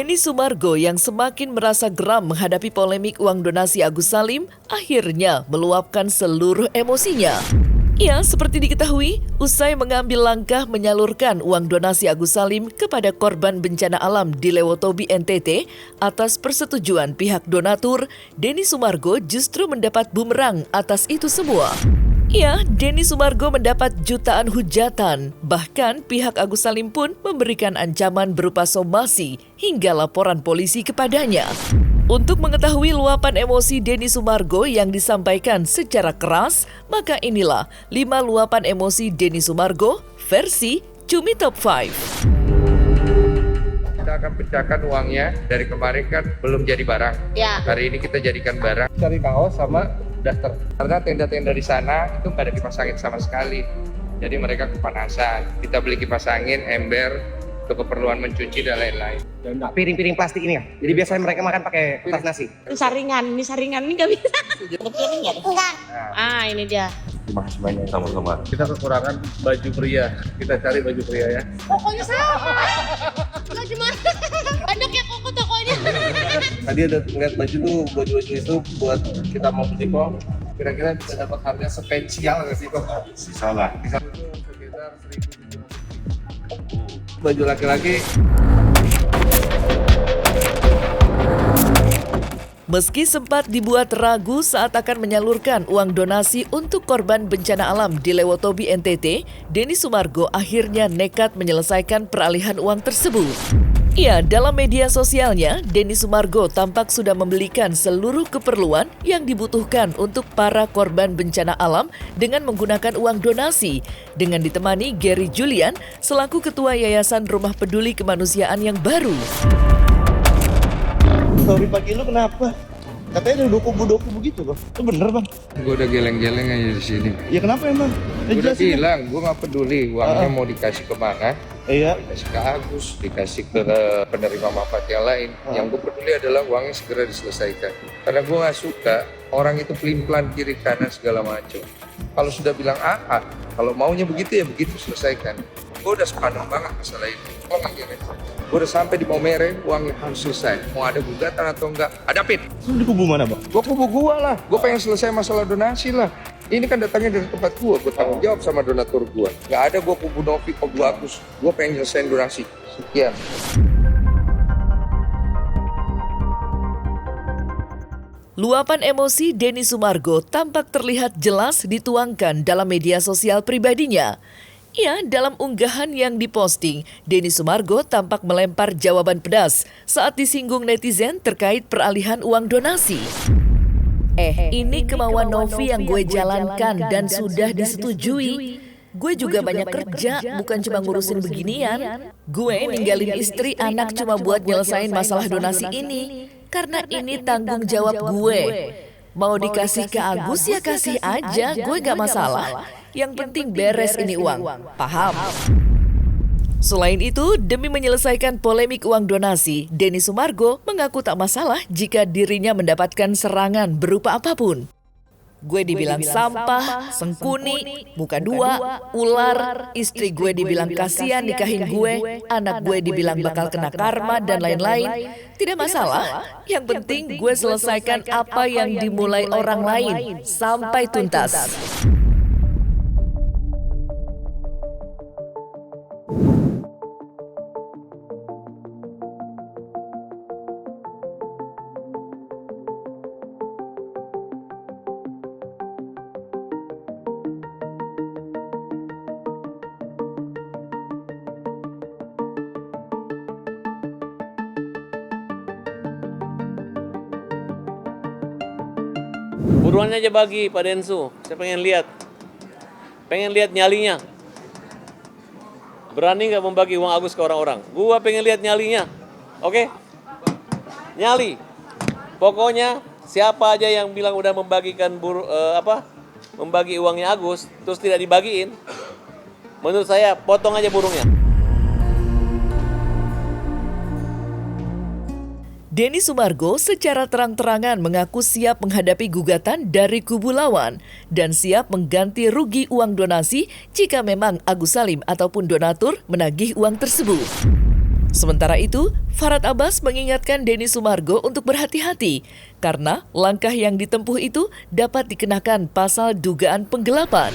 Denny Sumargo yang semakin merasa geram menghadapi polemik uang donasi Agus Salim akhirnya meluapkan seluruh emosinya. Ia seperti diketahui, usai mengambil langkah menyalurkan uang donasi Agus Salim kepada korban bencana alam di Lewotobi NTT atas persetujuan pihak donatur, Denny Sumargo justru mendapat bumerang atas itu semua. Denny Sumargo mendapat jutaan hujatan, bahkan pihak Agus Salim pun memberikan ancaman berupa somasi hingga laporan polisi kepadanya. Untuk mengetahui luapan emosi Denny Sumargo yang disampaikan secara keras, maka inilah 5 luapan emosi Denny Sumargo versi Cumi Top 5. Kita akan pecahkan uangnya, dari kemarin kan belum jadi barang. Hari ini kita jadikan barang. Cari kaos sama daster. Karena tenda-tenda di sana itu nggak ada kipas angin sama sekali. Jadi mereka kepanasan. Kita beli kipas angin, ember, untuk keperluan mencuci dan lain-lain. Piring-piring plastik ini ya? Jadi biasanya mereka makan pakai kertas nasi? Ini saringan ini nggak bisa. Ada piring nggak? Enggak. Ini dia. Terima kasih banyak. Sama-sama. Kita kekurangan baju pria. Kita cari baju pria ya. Pokoknya sama. Nggak gimana? Banyak ya kok tokonya. Tadi ada ngeliat baju itu buat kita mau beli kok. Kira-kira bisa dapat harga spesial nggak sih kok? Salah. Bisa sekitar 1.700. Baju laki-laki. Meski sempat dibuat ragu saat akan menyalurkan uang donasi untuk korban bencana alam di Lewotobi NTT, Denny Sumargo akhirnya nekat menyelesaikan peralihan uang tersebut. Dalam media sosialnya, Denny Sumargo tampak sudah membelikan seluruh keperluan yang dibutuhkan untuk para korban bencana alam dengan menggunakan uang donasi, dengan ditemani Gary Julian selaku Ketua Yayasan Rumah Peduli Kemanusiaan yang baru. Sorry pagi lu kenapa? Katanya ada dokubu begitu kok. Itu bener bang? Gue udah geleng-geleng aja di sini. Ya kenapa emang? Gue udah bilang, gue nggak peduli uangnya mau dikasih kemana. Iya. Dikasih ke Agus, dikasih ke penerima manfaat yang lain. Yang gue peduli adalah uangnya segera diselesaikan. Karena gue nggak suka orang itu pelin-pelan kiri kanan segala macam. Kalau sudah bilang A, kalau maunya begitu ya begitu selesaikan. Gue udah sepanjang banget masalah ini. Gue udah sampai di Maumere, uangnya harus selesai. Mau ada gugatan atau enggak, hadapin. Lu di kubu mana bang? Gue kubu gue lah. Gue pengen selesai masalah donasi lah. Ini kan datangnya dari tempat gue tanggung jawab sama donatur gue. Gak ada gue kubu Novi, kubu Agus. Gue pengen nyelesain donasi. Sekian. Luapan emosi Denny Sumargo tampak terlihat jelas dituangkan dalam media sosial pribadinya. Dalam unggahan yang diposting, Denny Sumargo tampak melempar jawaban pedas saat disinggung netizen terkait peralihan uang donasi. Ini kemauan Novi yang gue jalankan dan sudah disetujui. Gue juga banyak kerja, bukan cuma ngurusin beginian. Gue ninggalin istri, anak cuma buat nyelesain masalah donasi ini. Karena ini tanggung jawab gue. Mau dikasih ke Agus ya kasih aja, gue gak masalah. Yang penting beres ini uang, paham? Selain itu, demi menyelesaikan polemik uang donasi, Denny Sumargo mengaku tak masalah jika dirinya mendapatkan serangan berupa apapun. Gue dibilang sampah, sengkuni, muka dua, ular, istri gue dibilang kasihan nikahin gue, anak gue dibilang bakal kena karma, dan lain-lain. Tidak masalah, yang penting gue selesaikan apa yang dimulai orang lain sampai tuntas. Buruannya aja bagi Pak Densu, saya pengen lihat nyalinya. Berani nggak membagi uang Agus ke orang-orang? Gua pengen lihat nyalinya, oke? Nyali. Pokoknya siapa aja yang bilang udah membagikan membagi uangnya Agus, terus tidak dibagiin, menurut saya potong aja burungnya. Denny Sumargo secara terang-terangan mengaku siap menghadapi gugatan dari kubu lawan dan siap mengganti rugi uang donasi jika memang Agus Salim ataupun donatur menagih uang tersebut. Sementara itu, Farhad Abbas mengingatkan Denny Sumargo untuk berhati-hati karena langkah yang ditempuh itu dapat dikenakan pasal dugaan penggelapan.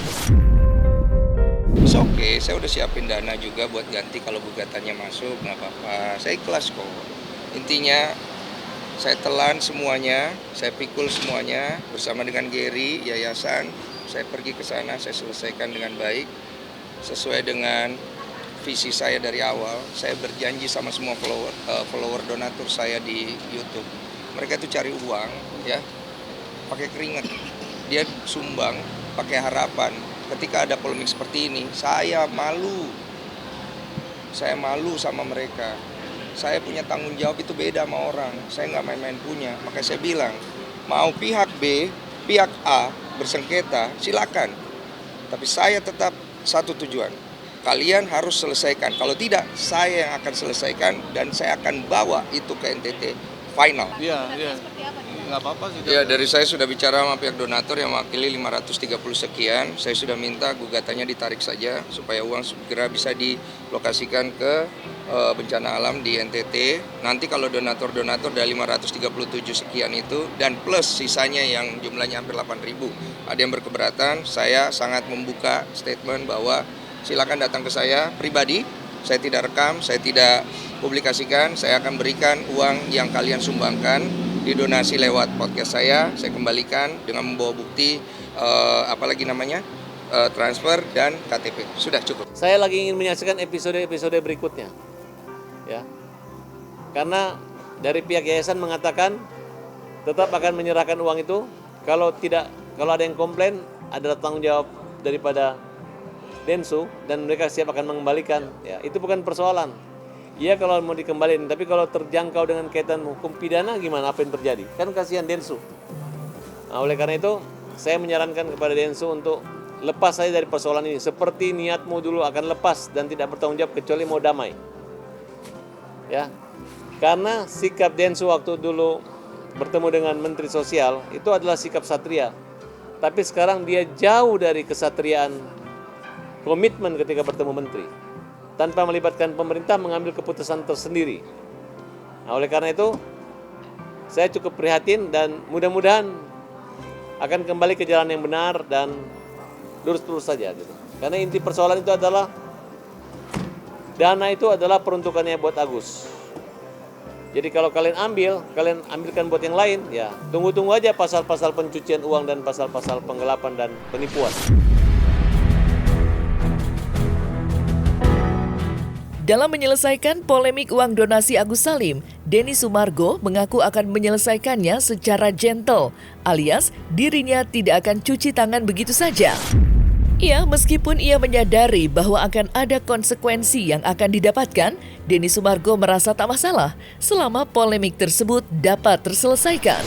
Oke, saya udah siapin dana juga buat ganti kalau gugatannya masuk, nggak apa-apa. Saya ikhlas kok. Intinya saya telan semuanya, saya pikul semuanya bersama dengan Gary, yayasan. Saya pergi ke sana, saya selesaikan dengan baik sesuai dengan visi saya dari awal. Saya berjanji sama semua follower donatur saya di YouTube. Mereka itu cari uang, ya, pakai keringat. Dia sumbang, pakai harapan. Ketika ada polemik seperti ini, saya malu. Saya malu sama mereka. Saya punya tanggung jawab itu beda sama orang. Saya nggak main-main punya. Makanya saya bilang, mau pihak B, pihak A bersengketa, silakan. Tapi saya tetap satu tujuan. Kalian harus selesaikan. Kalau tidak, saya yang akan selesaikan dan saya akan bawa itu ke NTT final. Iya. Nggak apa-apa sih. Ya, dari saya sudah bicara sama pihak donatur yang mewakili 530 sekian. Saya sudah minta gugatannya ditarik saja supaya uang segera bisa dilokasikan ke bencana alam di NTT. Nanti kalau donatur-donatur dari 537 sekian itu dan plus sisanya yang jumlahnya hampir 8.000 ada yang berkeberatan, saya sangat membuka statement bahwa silakan datang ke saya pribadi. Saya tidak rekam, saya tidak publikasikan. Saya akan berikan uang yang kalian sumbangkan didonasi lewat podcast saya kembalikan dengan membawa bukti transfer dan KTP. Sudah cukup. Saya lagi ingin menyaksikan episode-episode berikutnya. Ya. Karena dari pihak yayasan mengatakan tetap akan menyerahkan uang itu kalau ada yang komplain adalah tanggung jawab daripada Densu dan mereka siap akan mengembalikan. Ya, itu bukan persoalan. Iya kalau mau dikembalikan, tapi kalau terjangkau dengan kaitan hukum pidana gimana, apa yang terjadi? Kan kasihan Densu. Nah, oleh karena itu saya menyarankan kepada Densu untuk lepas saja dari persoalan ini. Seperti niatmu dulu akan lepas dan tidak bertanggung jawab kecuali mau damai. Ya, karena sikap Densu waktu dulu bertemu dengan Menteri Sosial itu adalah sikap satria. Tapi sekarang dia jauh dari kesatriaan komitmen ketika bertemu menteri. Tanpa melibatkan pemerintah mengambil keputusan tersendiri. Nah, oleh karena itu saya cukup prihatin dan mudah-mudahan akan kembali ke jalan yang benar dan lurus-lurus saja gitu. Karena inti persoalan itu adalah dana itu adalah peruntukannya buat Agus. Jadi kalau kalian ambilkan buat yang lain, ya tunggu-tunggu aja pasal-pasal pencucian uang dan pasal-pasal penggelapan dan penipuan. Dalam menyelesaikan polemik uang donasi Agus Salim, Denny Sumargo mengaku akan menyelesaikannya secara gentle, alias dirinya tidak akan cuci tangan begitu saja. Ya, meskipun ia menyadari bahwa akan ada konsekuensi yang akan didapatkan, Denny Sumargo merasa tak masalah selama polemik tersebut dapat terselesaikan.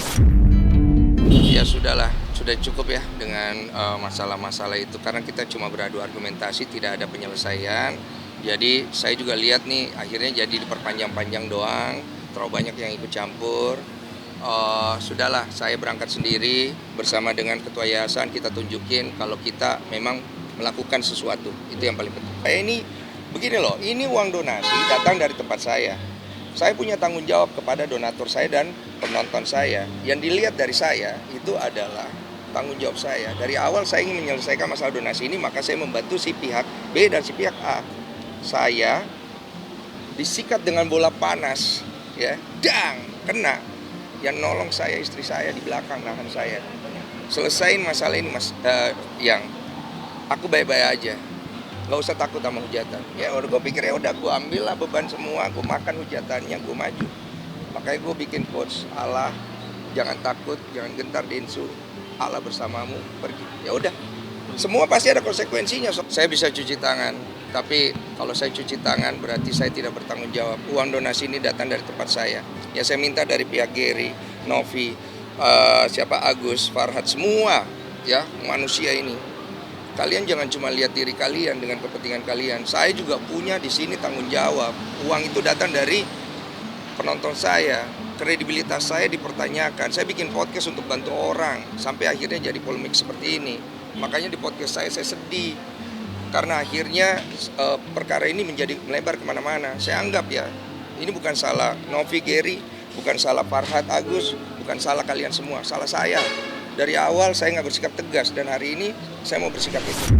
Ya sudahlah, sudah cukup ya dengan masalah-masalah itu karena kita cuma beradu argumentasi, tidak ada penyelesaian. Jadi saya juga lihat nih akhirnya jadi diperpanjang-panjang doang, terlalu banyak yang ikut campur. Sudahlah, saya berangkat sendiri bersama dengan ketua yayasan, kita tunjukin kalau kita memang melakukan sesuatu, itu yang paling penting. Kayak ini begini loh, ini uang donasi datang dari tempat saya. Saya punya tanggung jawab kepada donatur saya dan penonton saya. Yang dilihat dari saya itu adalah tanggung jawab saya. Dari awal saya ingin menyelesaikan masalah donasi ini, maka saya membantu si pihak B dan si pihak A. Saya disikat dengan bola panas, ya, dang, kena. Yang nolong saya istri saya di belakang nahan saya. Selesain masalah ini yang aku baik-baik aja, nggak usah takut sama hujatan. Ya udah gue pikir ya udah gue ambil lah beban semua, gue makan hujatannya, gue maju. Makanya gue bikin quotes Allah, jangan takut, jangan gentar Densu, Allah bersamamu, pergi. Ya udah. Semua pasti ada konsekuensinya. Saya bisa cuci tangan, tapi kalau saya cuci tangan berarti saya tidak bertanggung jawab. Uang donasi ini datang dari tempat saya. Ya saya minta dari pihak Gary, Novi, Agus, Farhad, semua ya manusia ini. Kalian jangan cuma lihat diri kalian dengan kepentingan kalian. Saya juga punya di sini tanggung jawab. Uang itu datang dari penonton saya. Kredibilitas saya dipertanyakan. Saya bikin podcast untuk bantu orang sampai akhirnya jadi polemik seperti ini. Makanya di podcast saya sedih karena akhirnya perkara ini menjadi melebar kemana-mana. Saya anggap ya Ini bukan salah Novi, Gary, bukan salah Farhad, Agus, bukan salah kalian semua, salah saya. Dari awal saya nggak bersikap tegas dan hari ini saya mau bersikap itu.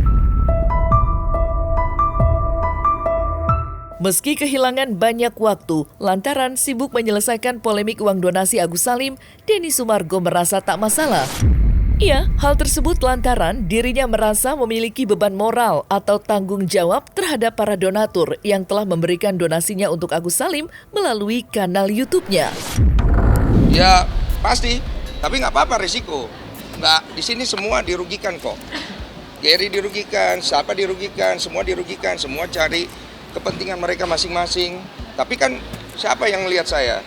Meski kehilangan banyak waktu lantaran sibuk menyelesaikan polemik uang donasi Agus Salim, Denny Sumargo merasa tak masalah. Ya, hal tersebut lantaran dirinya merasa memiliki beban moral atau tanggung jawab terhadap para donatur yang telah memberikan donasinya untuk Agus Salim melalui kanal YouTube-nya. Ya pasti, tapi nggak apa-apa risiko. Nggak, di sini semua dirugikan kok. Gary dirugikan, siapa dirugikan, semua cari kepentingan mereka masing-masing. Tapi kan siapa yang melihat saya?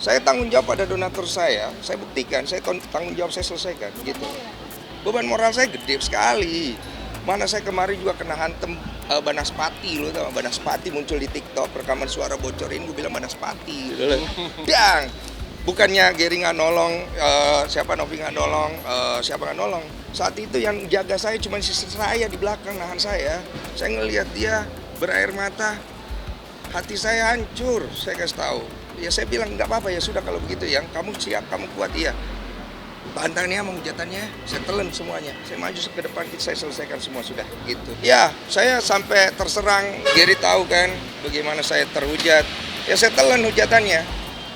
Saya tanggung jawab pada donatur saya buktikan, saya tanggung jawab, saya selesaikan gitu. Beban moral saya gede sekali. Mana saya kemarin juga kena hantem Banaspati, lo tau, Banaspati muncul di TikTok, rekaman suara bocorin, gue bilang Banaspati gitu loh. Dang, bukannya Gary nggak nolong, siapa Novi nggak nolong, siapa nggak nolong. Saat itu yang jaga saya cuma sisi saya di belakang, nahan saya. Saya ngelihat dia berair mata, hati saya hancur, saya kasih tahu. Ya saya bilang nggak apa-apa, ya sudah kalau begitu yang kamu siap, kamu kuat, iya. Bantannya sama hujatannya, saya telan semuanya. Saya maju ke depan, saya selesaikan semua, sudah gitu. Ya, saya sampai terserang, Gary tahu kan bagaimana saya terhujat. Ya saya telan hujatannya.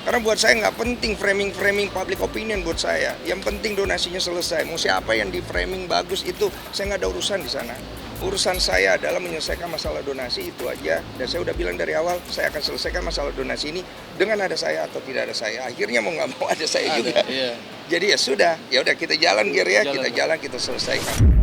Karena buat saya nggak penting framing public opinion buat saya. Yang penting donasinya selesai. Mau siapa yang di framing bagus itu, saya nggak ada urusan di sana. Urusan saya adalah menyelesaikan masalah donasi, itu aja. Dan saya udah bilang dari awal, saya akan selesaikan masalah donasi ini dengan ada saya atau tidak ada saya. Akhirnya mau nggak mau ada saya juga. Iya. Jadi ya sudah, ya udah kita jalan Gary ya, kita selesaikan.